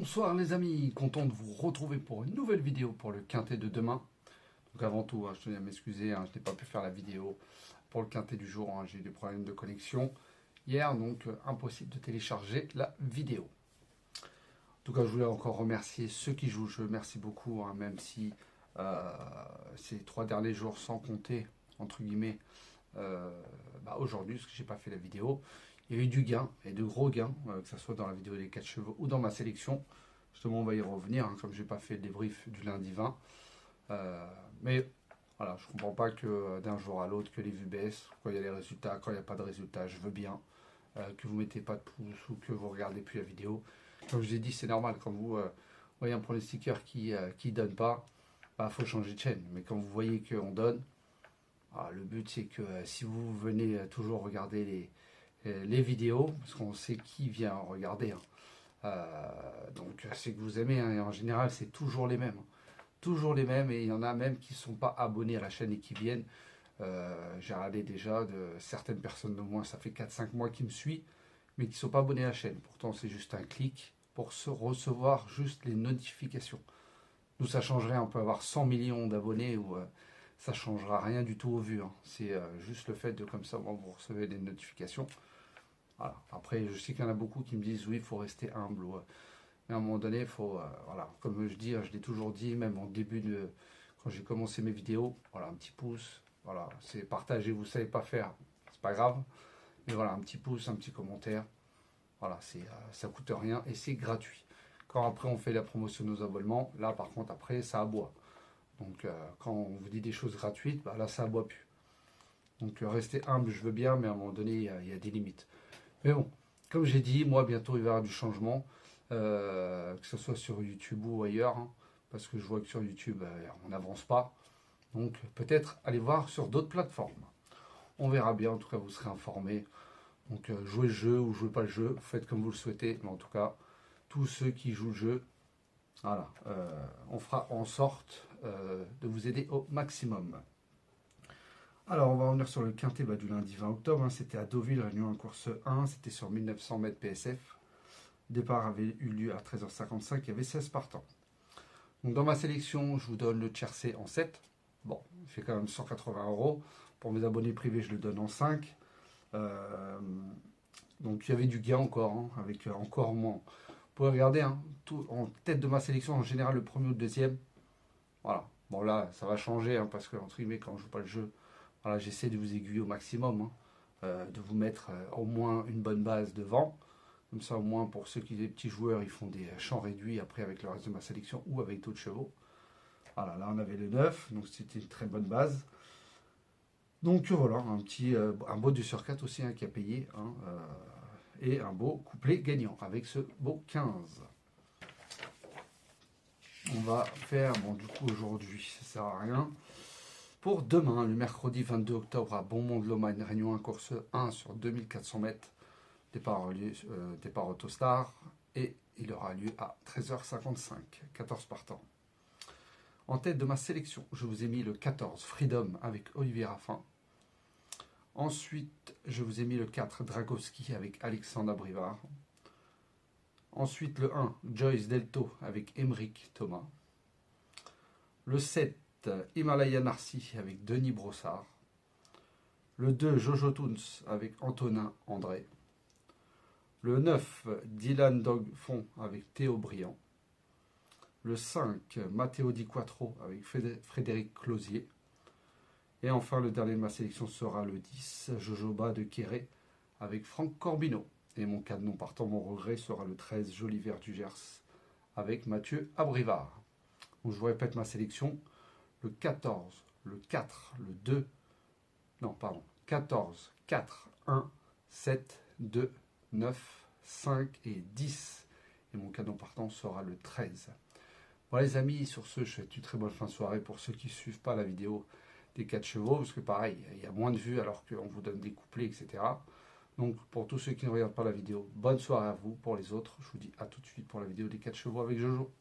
Bonsoir les amis, content de vous retrouver pour une nouvelle vidéo pour le quintet de demain. Donc avant tout, je tenais à m'excuser, je n'ai pas pu faire la vidéo pour le quintet du jour, j'ai eu des problèmes de connexion hier, donc impossible de télécharger la vidéo. En tout cas, je voulais encore remercier ceux qui jouent le jeu, merci beaucoup, même si ces 3 derniers jours sans compter, entre guillemets, aujourd'hui, parce que j'ai pas fait la vidéo, il y a eu du gain, et de gros gains, que ce soit dans la vidéo des 4 chevaux ou dans ma sélection. Justement, on va y revenir, comme je n'ai pas fait le débrief du lundi 20. Mais voilà, je ne comprends pas que d'un jour à l'autre, que les vues baissent, quand il y a les résultats, quand il n'y a pas de résultats, je veux bien que vous ne mettez pas de pouce ou que vous ne regardez plus la vidéo. Comme je vous ai dit, c'est normal, quand vous voyez un pronostiqueur qui ne donne pas, il faut changer de chaîne. Mais quand vous voyez qu'on donne, le but c'est que si vous venez toujours regarder les vidéos, parce qu'on sait qui vient regarder, donc c'est que vous aimez, et en général c'est toujours les mêmes. Toujours les mêmes, et il y en a même qui ne sont pas abonnés à la chaîne et qui viennent. J'ai regardé déjà de certaines personnes de moins, ça fait 4-5 mois qui me suivent, mais qui ne sont pas abonnés à la chaîne. Pourtant c'est juste un clic pour se recevoir juste les notifications. Nous ça changerait, on peut avoir 100 millions d'abonnés ou ça changera rien du tout aux vues. C'est juste le fait de comme ça vous recevez des notifications. Voilà. Après, je sais qu'il y en a beaucoup qui me disent oui, il faut rester humble. Ouais. Mais à un moment donné, il faut, voilà, comme je dis, je l'ai toujours dit, même en début de, quand j'ai commencé mes vidéos, voilà, un petit pouce, voilà, c'est partager, vous ne savez pas faire, c'est pas grave, mais voilà, un petit pouce, un petit commentaire, voilà, ça coûte rien et c'est gratuit. Quand après on fait la promotion de nos abonnements, là par contre après ça aboie. Donc quand on vous dit des choses gratuites, là ça aboie plus. Donc rester humble, je veux bien, mais à un moment donné, il y a des limites. Mais bon, comme j'ai dit, moi bientôt il va y avoir du changement, que ce soit sur YouTube ou ailleurs, parce que je vois que sur YouTube on n'avance pas. Donc peut-être aller voir sur d'autres plateformes. On verra bien, en tout cas vous serez informés. Donc jouez le jeu ou jouez pas le jeu, faites comme vous le souhaitez, mais en tout cas, tous ceux qui jouent le jeu, voilà, on fera en sorte de vous aider au maximum. Alors, on va revenir sur le quintet du lundi 20 octobre. C'était à Deauville, réunion en course 1. C'était sur 1900 mètres PSF. Le départ avait eu lieu à 13h55. Il y avait 16 partants. Donc, dans ma sélection, je vous donne le tiercé en 7. Bon, il fait quand même 180 €. Pour mes abonnés privés, je le donne en 5. Donc, il y avait du gain encore, avec encore moins. Vous pouvez regarder, tout, en tête de ma sélection, en général, le premier ou le deuxième. Voilà. Bon, là, ça va changer, parce que, entre guillemets, quand je ne joue pas le jeu, voilà, j'essaie de vous aiguiller au maximum, de vous mettre au moins une bonne base devant. Comme ça, au moins, pour ceux qui sont des petits joueurs, ils font des champs réduits après avec le reste de ma sélection ou avec d'autres chevaux. Voilà, là, on avait le 9, donc c'était une très bonne base. Donc voilà, un beau 2 sur 4 aussi qui a payé, et un beau couplet gagnant avec ce beau 15. On va faire, du coup, aujourd'hui, ça sert à rien. Pour demain, le mercredi 22 octobre à Beaumont-de-Lomagne, réunion 1 course 1 sur 2400 mètres, départ Autostar, et il aura lieu à 13h55, 14 partants. En tête de ma sélection, je vous ai mis le 14, Freedom, avec Olivier Raffin. Ensuite, je vous ai mis le 4, Dragowski, avec Alexandre Brivard. Ensuite, le 1, Joyce Delto, avec Émeric Thomas. Le 7, Himalaya Narcy avec Denis Brossard. Le 2, Jojo Toons avec Antonin André. Le 9, Dylan Dogfond avec Théo Briand. Le 5, Matteo Di Quattro avec Frédéric Closier. Et enfin, le dernier de ma sélection sera le 10, Jojoba de Quéré avec Franck Corbineau. Et mon cadenon partant, mon regret, sera le 13, Joli Vert du Gers avec Mathieu Abrivard. Donc, je vous répète ma sélection. Le 14, le 4, le 2, non, pardon, 14, 4, 1, 7, 2, 9, 5 et 10. Et mon cadeau partant sera le 13. Voilà les amis, sur ce, je vous souhaite une très bonne fin de soirée pour ceux qui ne suivent pas la vidéo des 4 chevaux, parce que pareil, il y a moins de vues alors qu'on vous donne des couplets, etc. Donc pour tous ceux qui ne regardent pas la vidéo, bonne soirée à vous. Pour les autres, je vous dis à tout de suite pour la vidéo des 4 chevaux avec Jojo.